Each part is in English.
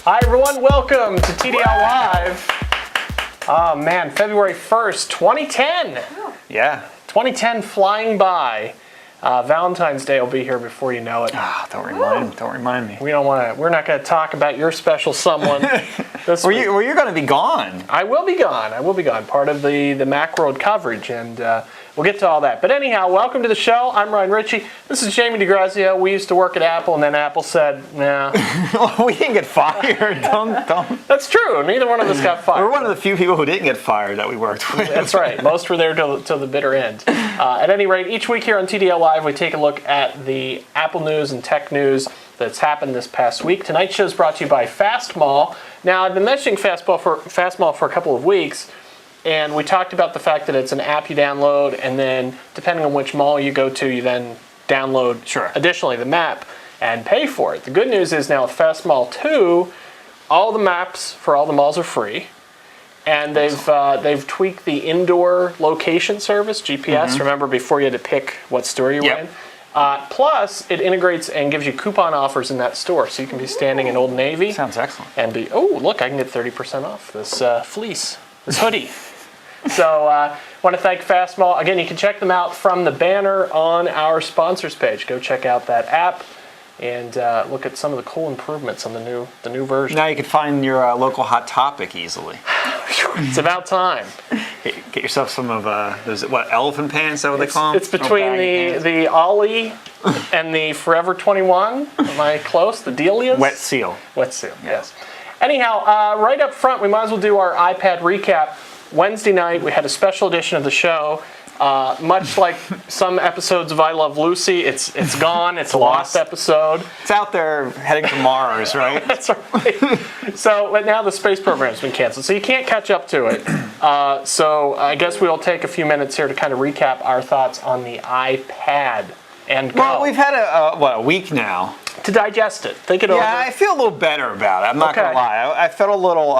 Hi everyone, welcome to TDL Live. Oh man, February 1st, 2010. Yeah. 2010 flying by. Valentine's Day will be here before you know it. Don't remind me. We're not going to talk about your special someone this week. Well, you're going to be gone. I will be gone. Part of the Macworld coverage, and we'll get to all that. But anyhow, welcome to the show. I'm Ryan Ritchie. This is Jamie DeGrazia. We used to work at Apple, and then Apple said, nah. We didn't get fired. Don't. That's true. Neither one of us got fired. We're one of the few people who didn't get fired that we worked with. That's right. Most were there till the bitter end. At any rate, each week here on TDL Live, we take a look at the Apple news and tech news that's happened this past week. Tonight's show is brought to you by Fastmall. Now, I've been mentioning Fastmall for a couple of weeks, and we talked about the fact that it's an app you download, and then depending on which mall you go to, you then download additionally the map and pay for it. The good news is now with Fastmall 2, all the maps for all the malls are free. And they've tweaked the indoor location service, GPS. Mm-hmm. Remember, before you had to pick what store you were in? Plus, it integrates and gives you coupon offers in that store. So you can be standing in Old Navy. Sounds excellent. And be, oh, look, I can get 30% off this fleece, this hoodie. So I want to thank Fastmall. Again, you can check them out from the banner on our sponsors page. Go check out that app and look at some of the cool improvements on the new version. Now you can find your local Hot Topic easily. It's about time. Get yourself some of those elephant pants. Is that what they call them? It's between the Ollie and the Forever 21. Am I close? The Delias? Wet Seal. Wet Seal. Yes. Anyhow, right up front, we might as well do our iPad recap. Wednesday night, we had a special edition of the show. Much like some episodes of I Love Lucy, it's gone. It's a lost episode. It's out there heading to Mars, right? That's right. So now the space program's been canceled, so you can't catch up to it. So I guess we'll take a few minutes here to kind of recap our thoughts on the iPad and go. Well, we've had a week now to digest it. Think it over. Yeah, I feel a little better about it. I'm not gonna lie. I felt a little.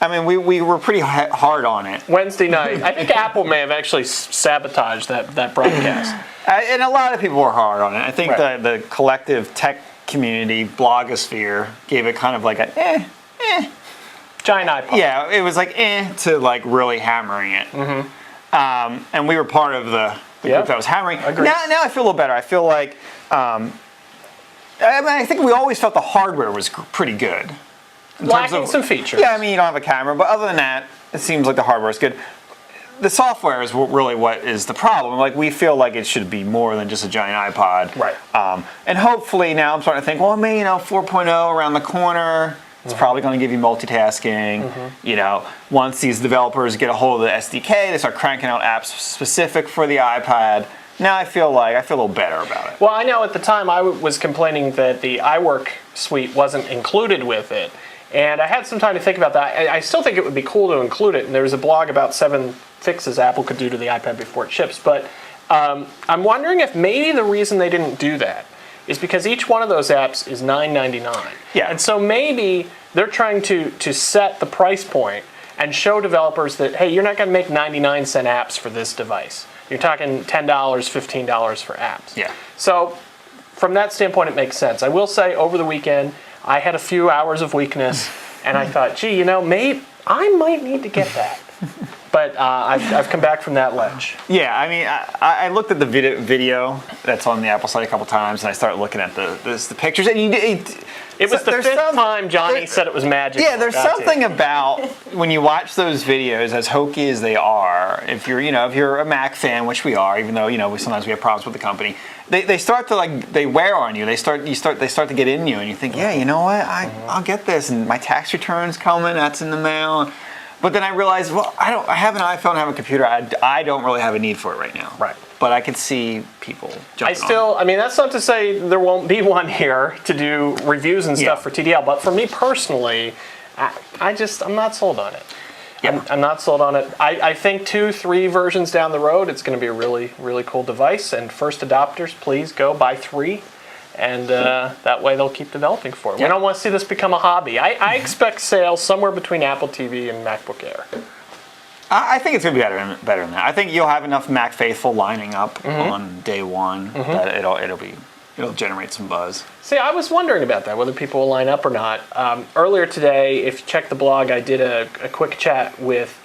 I mean, we were pretty hard on it. Wednesday night. I think Apple may have actually sabotaged that broadcast. And a lot of people were hard on it. I think the collective tech community, blogosphere, gave it kind of like a giant iPod. Yeah, it was like to like really hammering it. Mm-hmm. And we were part of the group that was hammering. Agreed. Now I feel a little better. I feel like, I think we always felt the hardware was pretty good. Lacking some features. Yeah, I mean, you don't have a camera, but other than that, it seems like the hardware is good. The software is really what is the problem. Like, we feel like it should be more than just a giant iPod. Right. And hopefully now I'm starting to think, well, maybe, 4.0 around the corner. It's probably going to give you multitasking. Mm-hmm. Once these developers get a hold of the SDK, they start cranking out apps specific for the iPad. Now I feel a little better about it. Well, I know at the time I was complaining that the iWork suite wasn't included with it. And I had some time to think about that. I still think it would be cool to include it. And there's a blog about 7 fixes Apple could do to the iPad before it ships. But I'm wondering if maybe the reason they didn't do that is because each one of those apps is $9.99. Yeah. And so maybe they're trying to set the price point and show developers that, hey, you're not going to make 99-cent apps for this device. You're talking $10, $15 for apps. Yeah. So from that standpoint, it makes sense. I will say over the weekend, I had a few hours of weakness, and I thought, gee, maybe I might need to get that. But I've come back from that ledge. Yeah, I mean, I looked at the video that's on the Apple site a couple times, and I started looking at the pictures, and it was the 5th time Johnny said it was magic. Yeah, there's something about when you watch those videos, as hokey as they are. If you're a Mac fan, which we are, even though sometimes we have problems with the company, they start to they wear on you. They start to get in you, and you think, yeah, you know what, I'll get this, and my tax return's coming, that's in the mail. But then I realized, well, I have an iPhone, I have a computer. I don't really have a need for it right now. Right. But I could see people jumping I mean, that's not to say there won't be one here to do reviews and stuff for TDL. But for me personally, I'm not sold on it. Yeah. I'm not sold on it. I think 2-3 versions down the road, it's going to be a really, really cool device. And first adopters, please go buy 3. And that way they'll keep developing for it. We don't want to see this become a hobby. I expect sales somewhere between Apple TV and MacBook Air. I think it's going to be better than that. I think you'll have enough Mac faithful lining up on day one that it'll be it'll generate some buzz. See, I was wondering about that, whether people will line up or not. Earlier today, if you check the blog, I did a quick chat with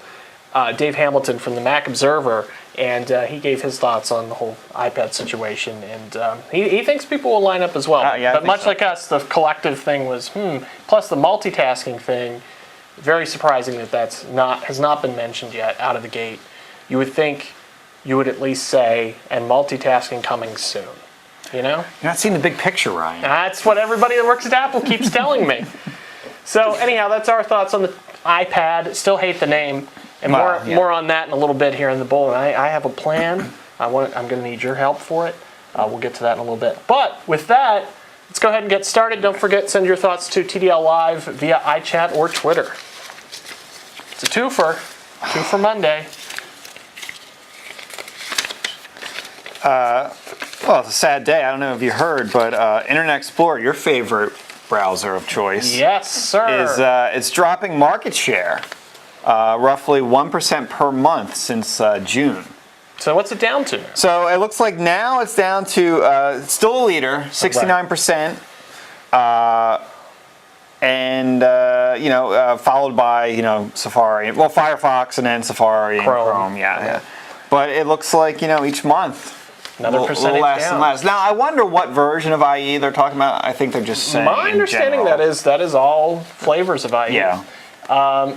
Dave Hamilton from the Mac Observer, and he gave his thoughts on the whole iPad situation, and he thinks people will line up as well. Yeah, but much like us, the collective thing was, plus the multitasking thing, very surprising that has not been mentioned yet out of the gate. You would think you would at least say, and multitasking coming soon. You know? You're not seeing the big picture, Ryan. That's what everybody that works at Apple keeps telling me. So anyhow, that's our thoughts on the iPad. Still hate the name. And more on that in a little bit here in the bulletin. I have a plan. I'm going to need your help for it. We'll get to that in a little bit. But with that, let's go ahead and get started. Don't forget, send your thoughts to TDL Live via iChat or Twitter. It's a twofer. Two for Monday. Well, it's a sad day. I don't know if you heard, but Internet Explorer, your favorite browser of choice, yes, sir, it's dropping market share, roughly 1% per month since June. So what's it down to? So it looks like now it's down to it's still a leader, 69%, and followed by Safari, well, Firefox, and then Safari and Chrome, yeah. But it looks like each month. Another percentage less down. and less. Now I wonder what version of IE they're talking about. I think they're just saying. My understanding that is all flavors of IE. Yeah.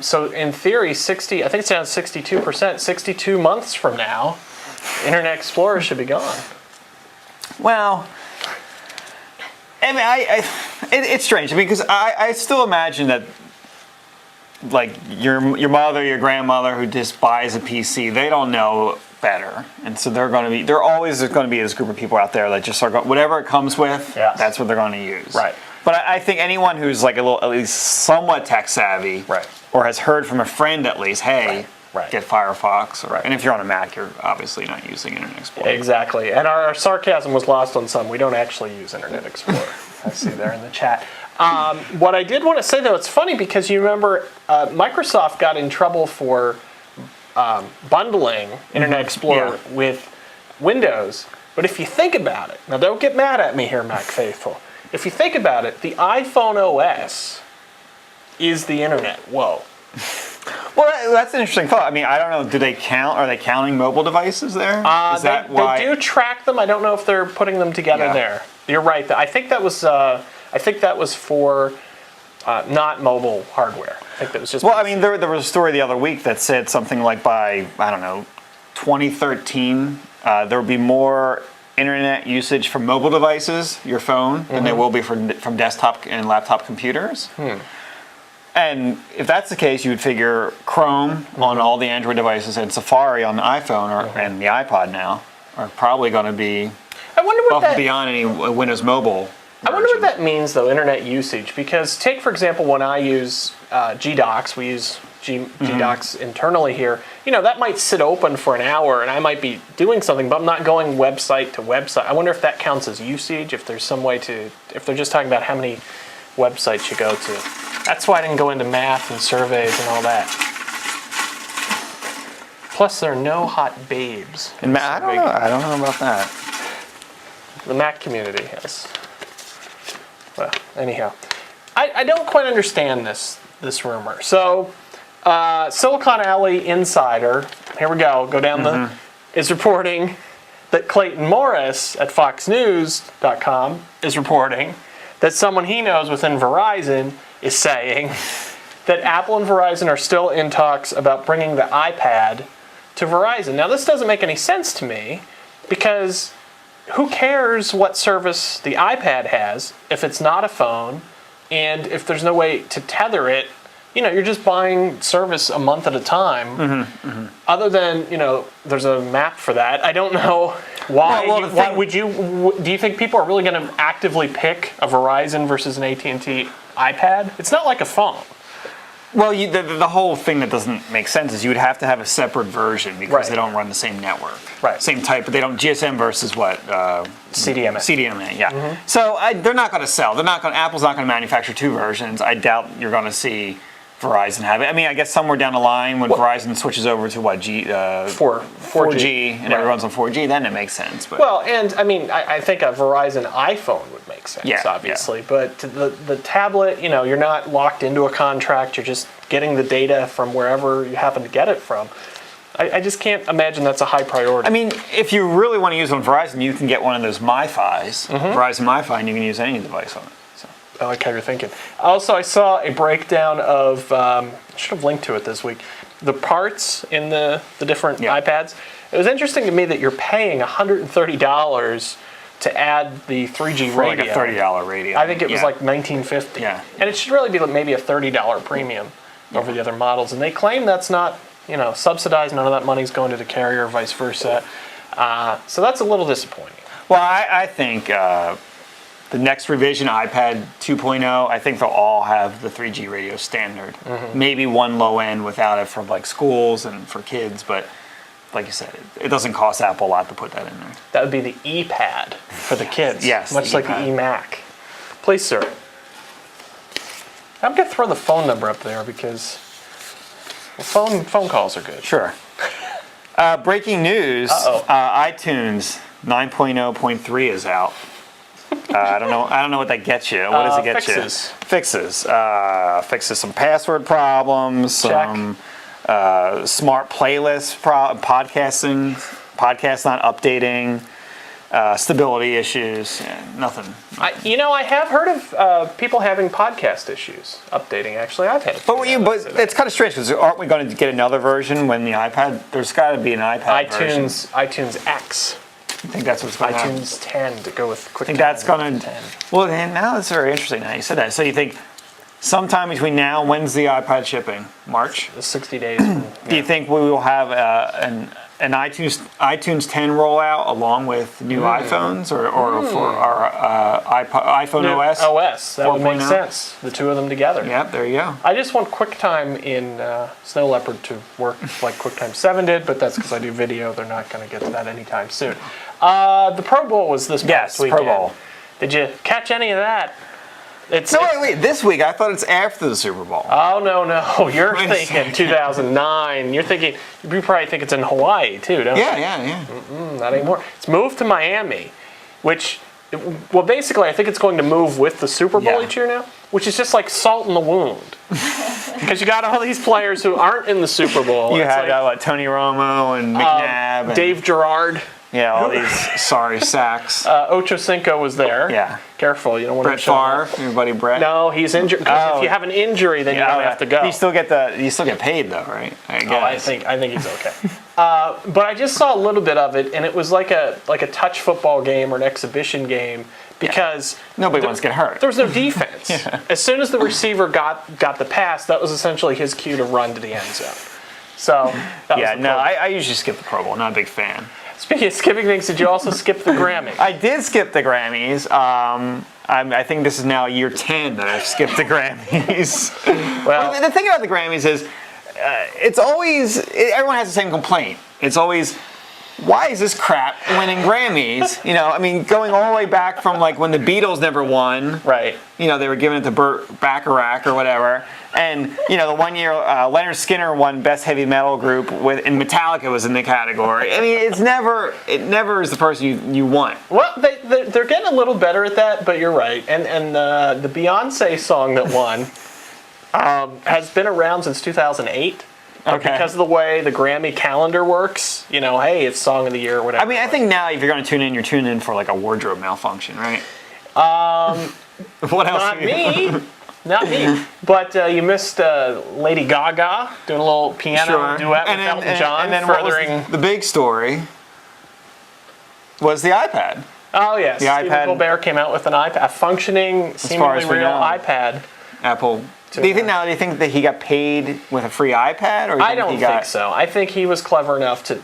So in theory, I think it's down 62%. 62 months from now, Internet Explorer should be gone. Well, I mean, it's strange. I mean, because I still imagine that, like your mother, your grandmother, who just buys a PC, they don't know better, and so they're always going to be this group of people out there that just are whatever it comes with, that's what they're going to use. Right. But I think anyone who's like at least somewhat tech savvy, or has heard from a friend at least, hey, get Firefox, and if you're on a Mac, you're obviously not using Internet Explorer. Exactly, and our sarcasm was lost on some. We don't actually use Internet Explorer. I see there in the chat. What I did want to say, though, it's funny because you remember Microsoft got in trouble for bundling Internet Explorer with Windows. But if you think about it, now don't get mad at me here, Mac faithful. If you think about it, the iPhone OS is the internet. Whoa. Well, that's an interesting thought. I mean, I don't know. Do they count? Are they counting mobile devices there? Is that why? They do track them. I don't know if they're putting them together there. You're right. I think that was for not mobile hardware. I think that was just. Well, I mean, there was a story the other week that said something like by 2013, there would be more internet usage from mobile devices, your phone, than there will be from desktop and laptop computers. And if that's the case, you would figure Chrome on all the Android devices and Safari on the iPhone and the iPod now are probably going to be above and beyond any Windows Mobile version. I wonder what that means, though, internet usage. Because take, for example, when I use GDocs, we use GDocs internally here, that might sit open for an hour and I might be doing something, but I'm not going website to website. I wonder if that counts as usage, if there's some way if they're just talking about how many websites you go to. That's why I didn't go into math and surveys and all that. Plus, there are no hot babes. And I don't know about that. The Mac community has. Well, anyhow, I don't quite understand this rumor. So, Silicon Alley Insider, here we go down is reporting that Clayton Morris at FoxNews.com is reporting that someone he knows within Verizon is saying that Apple and Verizon are still in talks about bringing the iPad to Verizon. Now, this doesn't make any sense to me because who cares what service the iPad has if it's not a phone and if there's no way to tether it? You're just buying service a month at a time. Other than, there's a map for that. I don't know why. Do you think people are really going to actively pick a Verizon versus an AT&T iPad? It's not like a phone. Well, the whole thing that doesn't make sense is you would have to have a separate version because they don't run the same network. Right. Same type, but they don't. GSM versus what? CDMA. CDMA, yeah. So they're not going to sell. Apple's not going to manufacture two versions. I doubt you're going to see Verizon have it. I mean, I guess somewhere down the line when Verizon switches over to what 4G and everyone's on 4G, then it makes sense. But well, and I mean, I think a Verizon iPhone would make sense, obviously. But the tablet, you're not locked into a contract. You're just getting the data from wherever you happen to get it from. I just can't imagine that's a high priority. I mean, if you really want to use it on Verizon, you can get one of those MiFis, Verizon MiFi, and you can use any device on it. So. I like how you're thinking. Also, I saw a breakdown of, I should have linked to it this week, the parts in the different iPads. It was interesting to me that you're paying $130 to add the 3G For radio. like a $30 radio. I think it was like $19.50. Yeah. And it should really be like maybe a $30 premium over the other models. And they claim that's not, subsidized. None of that money's going to the carrier, vice versa. So that's a little disappointing. Well, I think the next revision, iPad 2.0, I think they'll all have the 3G radio standard. Maybe one low end without it for like schools and for kids, but like you said, it doesn't cost Apple a lot to put that in there. That would be the ePad for the kids. Yes, much like the eMac. Please, sir. I'm going to throw the phone number up there because phone calls are good. Sure. Breaking news, iTunes 9.0.3 is out. I don't know what that gets you. What does it get you? Fixes. Fixes some password problems, some smart playlist podcast not updating, stability issues, nothing. I have heard of people having podcast issues updating. Actually, I've had. But it's kind of strange because aren't we going to get another version when the iPad? There's got to be an iPad version. iTunes X. I think that's what's going to happen. iTunes 10 to go with QuickTime. I think that's going to. Well, now that's very interesting how you said that. So you think sometime between now, when's the iPad shipping? March? 60 days. Do you think we will have an iTunes 10 rollout along with new iPhones or for our iPhone OS? OS. That would make sense. The two of them together. Yep, there you go. I just want QuickTime in Snow Leopard to work like QuickTime 7 did, but that's because I do video. They're not going to get to that anytime soon. The Pro Bowl was this past weekend. Pro Bowl. Did you catch any of that? Wait. This week, I thought it's after the Super Bowl. Oh, no. You're thinking 2009. You probably think it's in Hawaii, too, don't you? Yeah. Not anymore. It's moved to Miami, basically, I think it's going to move with the Super Bowl each year now, which is just like salt in the wound. Because you got all these players who aren't in the Super Bowl. You had Tony Romo and McNabb. And Dave Gerard. Yeah, all these sorry sacks. Ocho Cinco was there. Yeah. Careful, you don't want Brett to show Favre, up. your buddy Brett. No, he's injured. Because if you have an injury, then you don't have to go. You still get paid though, right? I guess. I think he's okay. But I just saw a little bit of it, and it was like a touch football game or an exhibition game because nobody wants to get hurt. There was no defense. As soon as the receiver got the pass, that was essentially his cue to run to the end zone. So I usually skip the Pro Bowl. Not a big fan. Speaking of skipping things, did you also skip the Grammys? I did skip the Grammys. I think this is now year 10 that I've skipped the Grammys. Well, the thing about the Grammys is it's always, everyone has the same complaint. It's always, why is this crap winning Grammys? Going all the way back from like when the Beatles never won. Right. They were giving it to Burt Bacharach or whatever. And, the one year Leonard Skinner won Best Heavy Metal Group and Metallica was in the category. it never is the person you want. Well, they're getting a little better at that, but you're right. And the Beyonce song that won has been around since 2008. Okay. Because of the way the Grammy calendar works, hey, it's Song of the Year or whatever. I think now if you're going to tune in, you're tuning in for like a wardrobe malfunction, right? What else? Not me. But you missed Lady Gaga doing a little piano duet with Elton John. And then furthering the big story was the iPad. Oh, yes. The iPad. Colbert came out with an iPad, a functioning, seemingly real iPad. Apple. Do you think that he got paid with a free iPad? Or I don't think so. I think he was clever enough to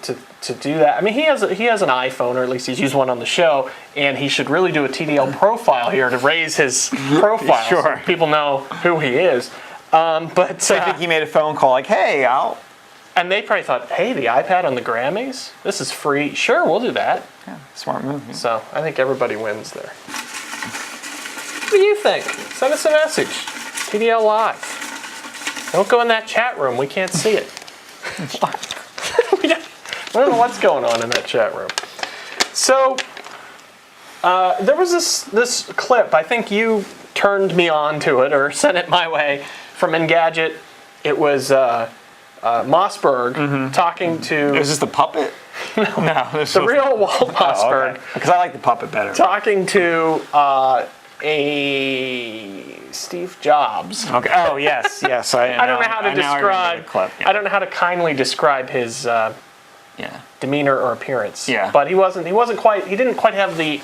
do that. He has an iPhone, or at least he's used one on the show, and he should really do a TDL profile here to raise his profile so people know who he is. But I think he made a phone call like, hey, And they probably thought, hey, the iPad on the Grammys? This is free. Sure, we'll do that. Yeah, smart move. Yeah. So I think everybody wins there. What do you think? Send us a message. TDL Live. Don't go in that chat room. We can't see it. I don't know what's going on in that chat room. So there was this clip. I think you turned me on to it or sent it my way from Engadget. It was Mossberg talking to... Is this the puppet? No. The real Walt Mossberg. Okay. Because I like the puppet better. Talking to a Steve Jobs. Okay. Oh, yes. I don't know how to describe... Clip. Yeah. I don't know how to kindly describe his demeanor or appearance. Yeah. But he didn't quite have the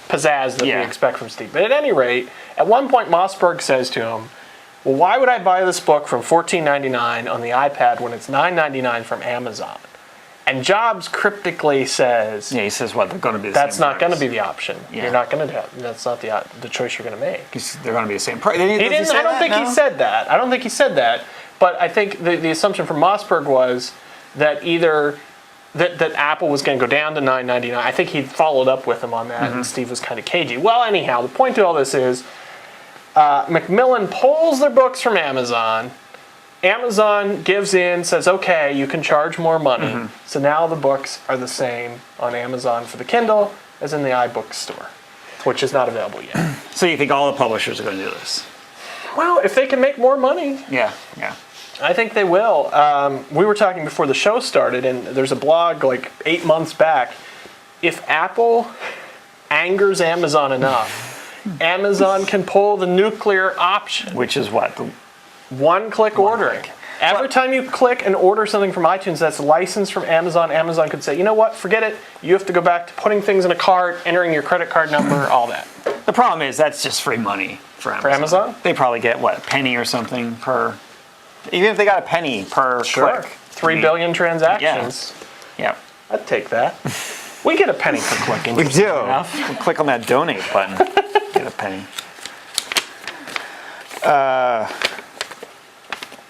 pizzazz that we expect from Steve. But at any rate, at one point Mossberg says to him, well, why would I buy this book from $14.99 on the iPad when it's $9.99 from Amazon? And Jobs cryptically says... Yeah, he says, what, they're going to be the that's same not going to price. be the option. Yeah. You're not going to have... That's not the choice you're going to make. They're going to be the same price. I don't think he said that. I don't think he said that. But I think the assumption from Mossberg was that either... That Apple was going to go down to $9.99. I think he followed up with him on that, and Steve was kind of cagey. Well, anyhow, the point to all this is Macmillan pulls their books from Amazon. Amazon gives in, says, okay, you can charge more money. So now the books are the same on Amazon for the Kindle as in the iBook store, which is not available yet. So you think all the publishers are going to do this? Well, if they can make more money. Yeah. I think they will. We were talking before the show started, and there's a blog like 8 months back. If Apple angers Amazon enough, Amazon can pull the nuclear option. Which is what? One-click ordering. Every time you click and order something from iTunes that's licensed from Amazon, Amazon could say, you know what, forget it. You have to go back to putting things in a cart, entering your credit card number, all that. The problem is that's just free money for Amazon. For Amazon? They probably get, what, a penny or something per... Even if they got a penny per click. 3 billion transactions. Yeah. I'd take that. We get a penny per click. We do. We'll click on that donate button. Get a penny.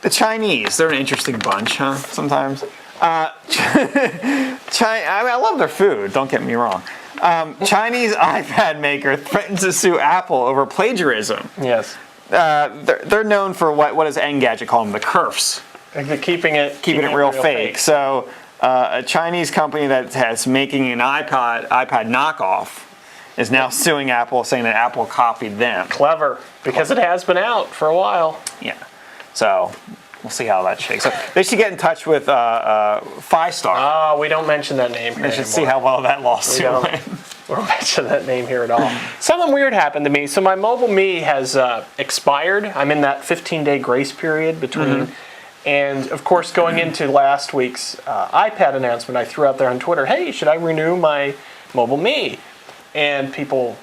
The Chinese, they're an interesting bunch, huh? Sometimes. I love their food, don't get me wrong. Chinese iPad maker threatens to sue Apple over plagiarism. Yes. They're known for what does Engadget call them? The kerfs. Keeping it real fake. So a Chinese company that has making an iPad knockoff is now suing Apple, saying that Apple copied them. Clever, because it has been out for a while. Yeah. So we'll see how that shakes up. They should get in touch with Five-Star. Oh, we don't mention that name here They should see how well that lawsuit went. We don't mention that name here at all. Something weird happened to me. So my Mobile Me has expired. I'm in that 15-day grace period between. And, of course, going into last week's iPad announcement, I threw out there on Twitter, hey, should I renew my Mobile Me? And people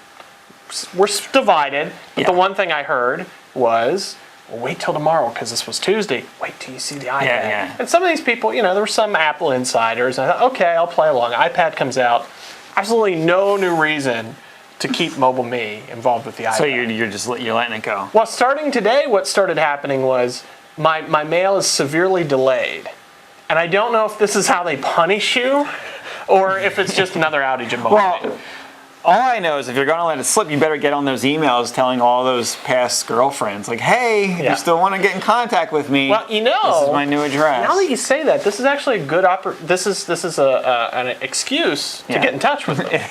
were divided. But the one thing I heard was, well, wait till tomorrow because this was Tuesday. Wait till you see the iPad. Yeah. And some of these people, there were some Apple insiders. And I thought, okay, I'll play along. iPad comes out. Absolutely no new reason to keep Mobile Me involved with the iPad. So you're letting it go. Well, starting today, what started happening was my mail is severely delayed. And I don't know if this is how they punish you or if it's just another outage in Mobile Me. Well, all I know is if you're going to let it slip, you better get on those emails telling all those past girlfriends, like, hey, if you still want to get in contact with me, well, this is my new address. Now that you say that, this is actually a good this is an excuse to get in touch with them.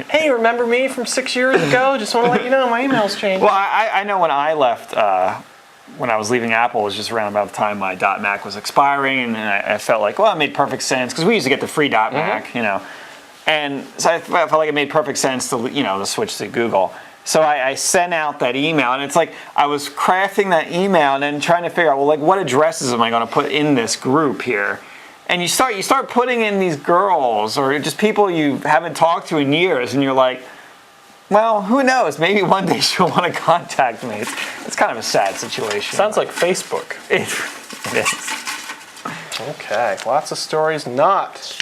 Hey, remember me from 6 years ago? Just want to let you know my email's changed. Well, I know when I left, when I was leaving Apple, it was just around about the time my .Mac was expiring, and I felt like, well, it made perfect sense, because we used to get the free .Mac, And so I felt like it made perfect sense to, to switch to Google. So I sent out that email, and it's like I was crafting that email and then trying to figure out, well, like, what addresses am I going to put in this group here? And you start putting in these girls or just people you haven't talked to in years, and you're like, well, who knows? Maybe one day she'll want to contact me. It's kind of a sad situation. Sounds like Facebook. It is. Okay, lots of stories, not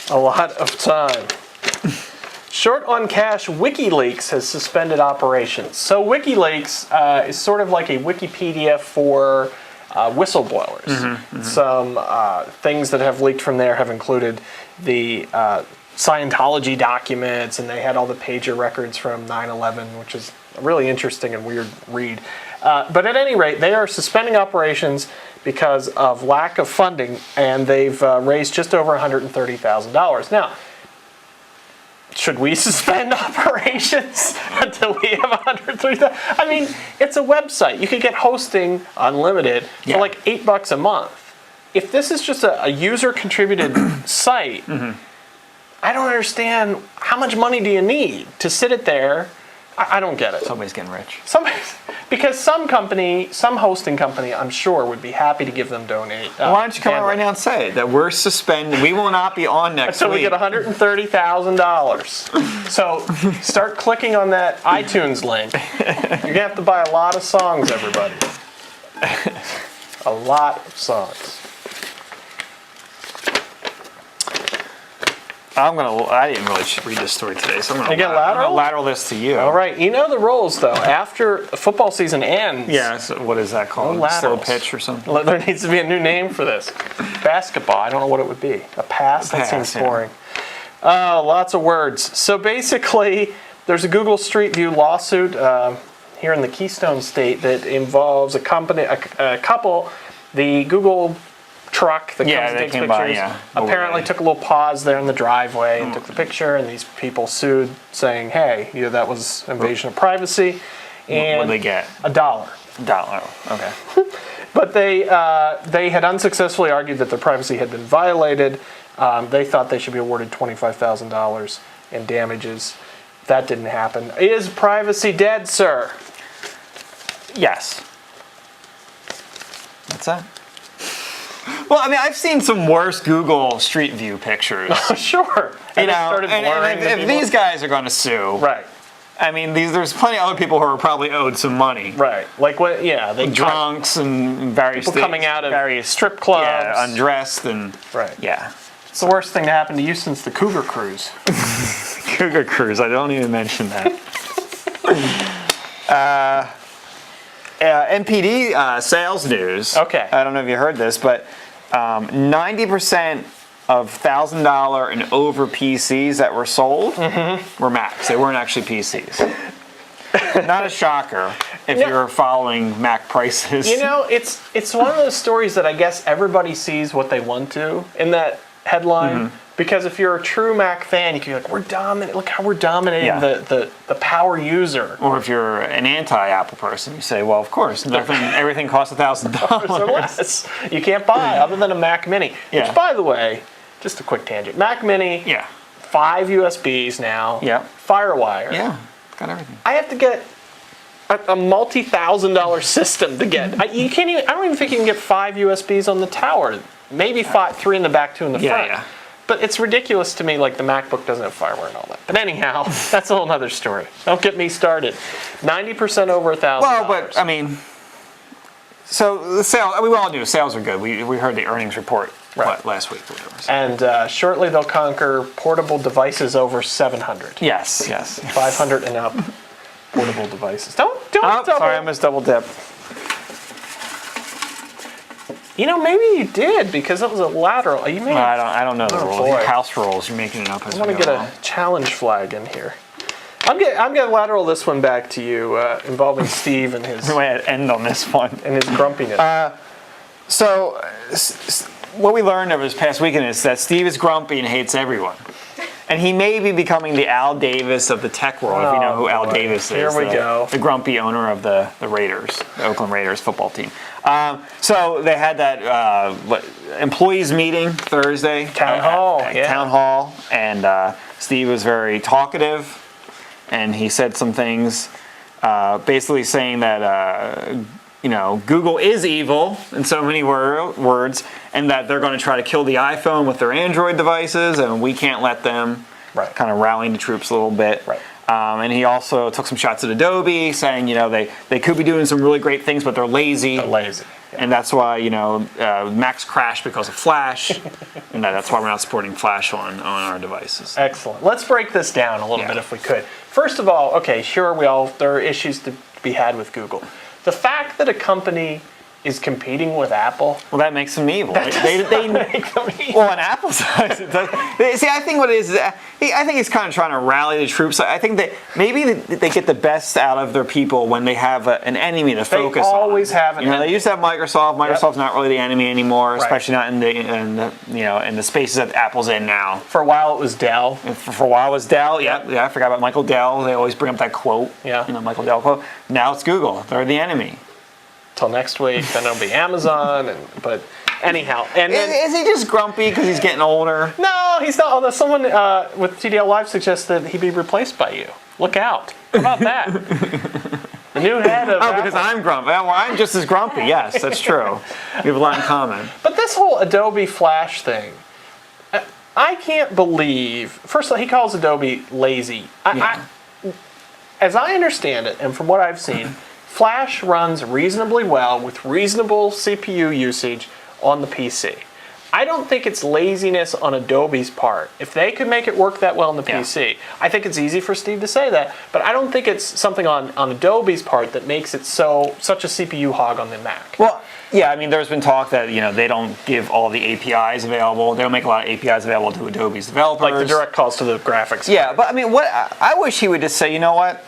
a lot of time. Short on cash, WikiLeaks has suspended operations. So WikiLeaks is sort of like a Wikipedia for whistleblowers. Some things that have leaked from there have included the Scientology documents, and they had all the pager records from 9/11, which is a really interesting and weird read. But at any rate, they are suspending operations because of lack of funding, and they've raised just over $130,000. Now, should we suspend operations until we have 130,000? I mean, it's a website. You could get hosting unlimited for like $8 a month. If this is just a user-contributed site, I don't understand how much money do you need to sit it there. I don't get it. Somebody's getting rich. Because some hosting company, I'm sure, would be happy to give them donate. Why don't you come out right now and say it, that we're suspended. We will not be on next until week. we get $130,000. So start clicking on that iTunes link. You're going to have to buy a lot of songs, everybody. A lot of songs. I didn't really read this story today, so I'm gonna lateral this to you. All right, you know the rules though. After football season ends, Yeah. So what is that called? Slow pitch or something? there needs to be a new name for this. Basketball. I don't know what it would be. A pass. That seems boring. Oh, lots of words. So basically, there's a Google Street View lawsuit here in the Keystone State that involves a couple, the Google truck that comes and takes pictures, apparently took a little pause there in the driveway and took the picture, and these people sued saying, hey, that was invasion of privacy. And what did they get? $1. $1. Okay. But they had unsuccessfully argued that their privacy had been violated. They thought they should be awarded $25,000 in damages. That didn't happen. Is privacy dead, sir? Yes. What's that? Well, I mean, I've seen some worse Google Street View pictures. Sure. And if these guys are going to sue, right? I mean, there's plenty of other people who are probably owed some money, right? Like what? Yeah, they drunks and various people coming out of various strip clubs, undressed and right. Yeah, it's the worst thing to happen to you since the Cougar Cruise. Cougar Cruise. I don't even mention that. NPD sales news. Okay. I don't know if you heard this, but 90% of $1,000 and over PCs that were sold were Macs. They weren't actually PCs. Not a shocker if you're following Mac prices. You know, it's one of those stories that I guess everybody sees what they want to in that headline. Because if you're a true Mac fan, you can be like, we're dominant. Look how we're dominating the power user. Or if you're an anti-Apple person, you say, well, of course, everything costs $1,000 or less. You can't buy other than a Mac Mini. Yeah. Which, by the way, just a quick tangent. Mac Mini, 5 USBs now. Yeah. FireWire. Yeah, got everything. I have to get a multi-$1,000 system to get. I don't even think you can get 5 USBs on the tower. Maybe 3 in the back, 2 in the front. Yeah. But it's ridiculous to me, like the MacBook doesn't have FireWire and all that. But anyhow, that's a whole other story. Don't get me started. 90% over $1,000. Well, but I mean, so the sales, we all knew sales are good. We heard the earnings report last week or whatever. So. And shortly they'll conquer portable devices over 700. Yes. 500 and up portable devices. Don't double. Sorry, I missed double dip. You know, maybe you did because it was a lateral. You may. I don't know the rules. Boy. House rules. You're making it up as I want to get a challenge flag in here. I'm going to lateral this one back to you, involving Steve and his. We might end on this one and his grumpiness. So, what we learned over this past weekend is that Steve is grumpy and hates everyone. And he may be becoming the Al Davis of the tech world, if you know who Al Davis is. Here we go. The grumpy owner of the Raiders, the Oakland Raiders football team. So they had that employees meeting Thursday. Town hall. Town hall. And Steve was very talkative. And he said some things basically saying that, Google is evil in so many words, and that they're going to try to kill the iPhone with their Android devices, and we can't let them. Right. Kind of rallying the troops a little bit. Right. And he also took some shots at Adobe, saying, they could be doing some really great things, but they're lazy. Yeah. And that's why, Macs crash because of Flash, and that's why we're not supporting Flash on our devices. Excellent. Let's break this down a little bit if we could. First of all, okay, sure, there are issues to be had with Google. The fact that a company is competing with Apple. Well, that makes them evil. They Make them eat. well, on Apple's side, it does. See, I think what it is I think he's kind of trying to rally the troops. I think that maybe they get the best out of their people when they have an enemy to focus on. They always have an enemy. They used to have Microsoft. Microsoft's not really the enemy anymore, Right. especially not in the spaces that Apple's in now. For a while, it was Dell. For a while it was Dell. Yeah, I forgot about Michael Dell. They always bring up that quote. Yeah. Michael Dell quote. Now it's Google. They're the enemy. Till next week, then it'll be Amazon. But anyhow, and then, Is he just grumpy because he's getting older? no, he's not. Although someone with TDL Live suggests that he be replaced by you. Look out! How about that? The new head of Oh, because Apple. I'm grumpy. Well, I'm just as grumpy. Yes, that's true. We have a lot in common. But this whole Adobe Flash thing, I can't believe. First of all, he calls Adobe lazy. As I understand it, and from what I've seen, Flash runs reasonably well with reasonable CPU usage on the PC. I don't think it's laziness on Adobe's part. If they could make it work that well on the PC, I think it's easy for Steve to say that, but I don't think it's something on Adobe's part that makes it such a CPU hog on the Mac. Well, yeah, I mean, there's been talk that they don't give all the APIs available. They don't make a lot of APIs available to Adobe's developers, Like the direct calls to the graphics. Yeah, but I mean, what I wish he would just say, you know what?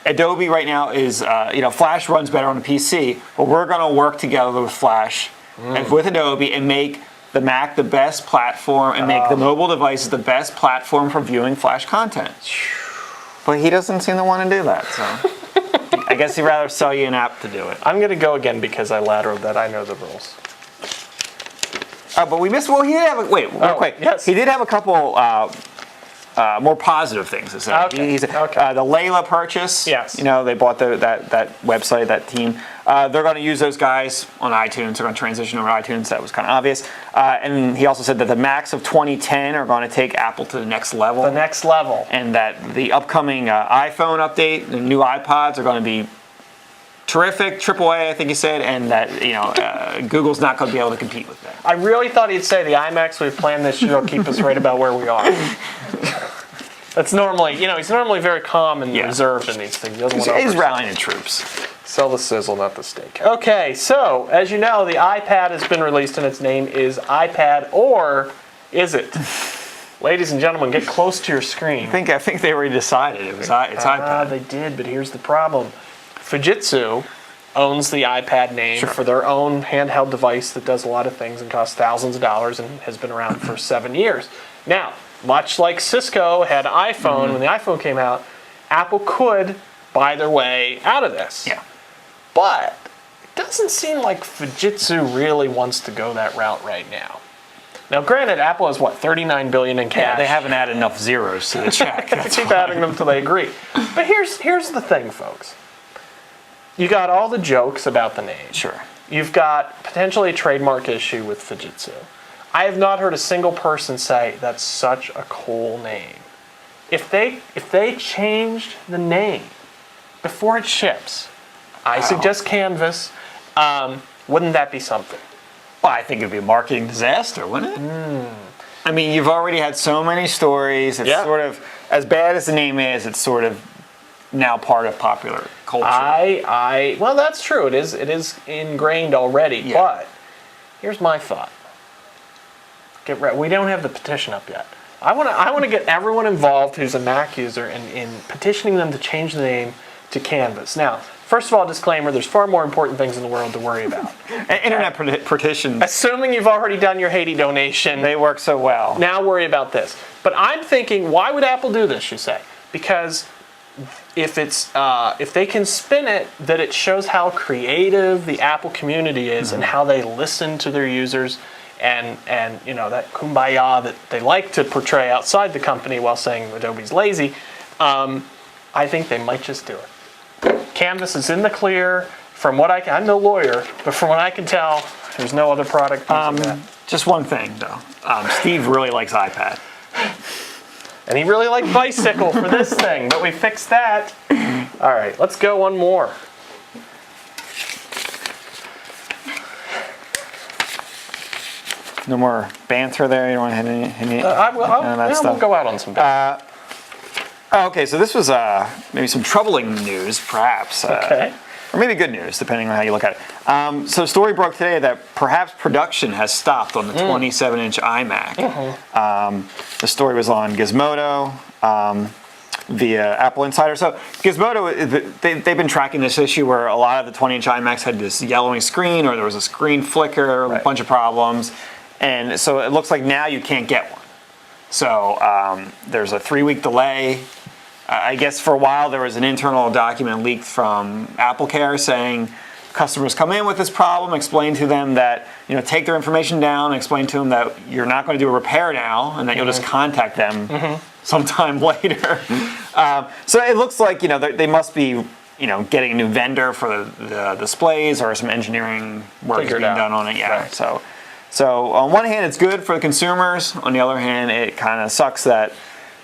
Adobe right now is, Flash runs better on the PC, but we're going to work together with Flash and with Adobe and make the Mac the best platform and make the mobile devices the best platform for viewing Flash content. But he doesn't seem to want to do that, so I guess he'd rather sell you an app to do it. I'm going to go again because I laddered that I know the rules. Oh, but we missed. Well, he did have. Real quick. Yes. He did have a couple more positive things to say. Okay. The Layla purchase. Yes. They bought that website, that team. They're going to use those guys on iTunes. They're going to transition over to iTunes. That was kind of obvious. And he also said that the Macs of 2010 are going to take Apple to the next level. The next level. And that the upcoming iPhone update, the new iPods are going to be terrific, AAA, I think he said, and that Google's not going to be able to compete with that. I really thought he'd say the iMacs we've planned this year will keep us right about where we are. That's normally, he's normally very calm and reserved in these things. He doesn't want to He's rallying the troops. sell the sizzle, not the steak. Okay, so as you know, the iPad has been released, and its name is iPad, or is it? Ladies and gentlemen, get close to your screen. I think they already decided it's iPad. They did, but here's the problem. Fujitsu owns the iPad name for their own handheld device that does a lot of things and costs thousands of dollars and has been around for 7 years. Now, much like Cisco had iPhone when the iPhone came out, Apple could buy their way out of this. Yeah. But it doesn't seem like Fujitsu really wants to go that route right now. Now, granted, Apple has, $39 billion in cash. Yeah, they haven't added enough zeros to the check. Keep adding them until they agree. But here's the thing, folks. You got all the jokes about the name. Sure. You've got potentially a trademark issue with Fujitsu. I have not heard a single person say that's such a cool name. If they changed the name before it ships, I suggest Canvas. Wouldn't that be something? Well, I think it'd be a marketing disaster, wouldn't it? I mean, you've already had so many stories. It's sort of, as bad as the name is, it's sort of now part of popular culture. Well, that's true. It is ingrained already. Yeah. But here's my thought. Get ready. We don't have the petition up yet. I want to get everyone involved who's a Mac user in petitioning them to change the name to Canvas. Now, first of all, disclaimer: there's far more important things in the world to worry about. Internet petitions. Assuming you've already done your Haiti donation, They work so well. now worry about this. But I'm thinking, why would Apple do this? You say because if they can spin it that it shows how creative the Apple community is and how they listen to their users and that kumbaya that they like to portray outside the company while saying Adobe's lazy, I think they might just do it. Canvas is in the clear. From what I'm no lawyer, but from what I can tell, there's no other product using that. Just one thing, though. Steve really likes iPad. And he really liked Bicycle for this thing, but we fixed that. All right, let's go one more. No more banter there. You don't want to hit any We'll go out on some okay, so this was maybe some troubling news, perhaps. Okay. or maybe good news, depending on how you look at it. So, story broke today that perhaps production has stopped on the 27-inch iMac. The story was on Gizmodo via Apple Insider. So, Gizmodo, they've been tracking this issue where a lot of the 20-inch iMacs had this yellowing screen, or there was a screen flicker, a bunch of problems, and so it looks like now you can't get one. So, there's a 3-week delay. I guess for a while there was an internal document leaked from AppleCare saying customers come in with this problem, explain to them that, take their information down, explain to them that you're not going to do a repair now and that you'll just contact them sometime later. So it looks like, they must be, getting a new vendor for the displays, or some engineering work is being done on it. Yeah. Right. So on one hand, it's good for the consumers. On the other hand, it kind of sucks that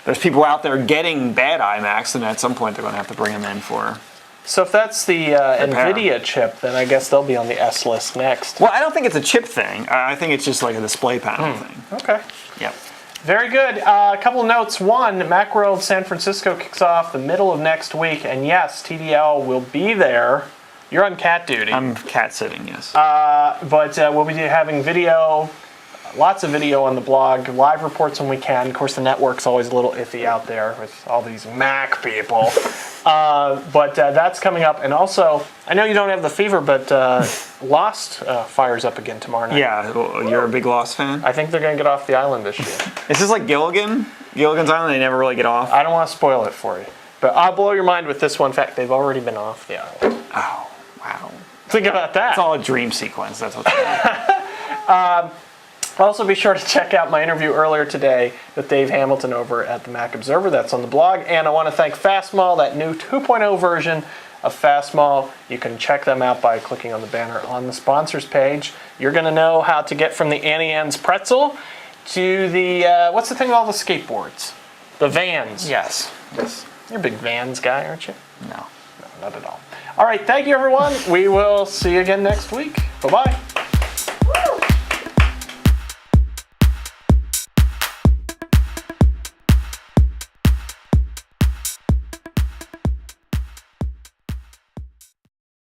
there's people out there getting bad iMacs, and at some point they're going to have to bring them in for. So if that's the NVIDIA chip, then I guess they'll be on the S list next. Well, I don't think it's a chip thing. I think it's just like a display panel thing. Okay. Yep. Very good. A couple of notes. One, Macworld San Francisco kicks off the middle of next week, and yes, TDL will be there. You're on cat duty. I'm cat sitting, yes. But we'll be having video. Lots of video on the blog, live reports when we can. Of course, the network's always a little iffy out there with all these Mac people. But that's coming up. And also, I know you don't have the fever, but Lost fires up again tomorrow night. Yeah, you're a big Lost fan? I think they're going to get off the island this year. Is this like Gilligan's Island? They never really get off? I don't want to spoil it for you. But I'll blow your mind with this one fact. They've already been off the island. Oh, wow. Think about that. It's all a dream sequence. That's what's happening. Also, be sure to check out my interview earlier today with Dave Hamilton over at the Mac Observer. That's on the blog. And I want to thank Fastmall, that new 2.0 version of Fastmall. You can check them out by clicking on the banner on the sponsors page. You're going to know how to get from the Annie Ann's pretzel to the, what's the thing with all the skateboards? The Vans. Yes. You're a big Vans guy, aren't you? No. No, not at all. All right, thank you, everyone. We will see you again next week. Bye-bye.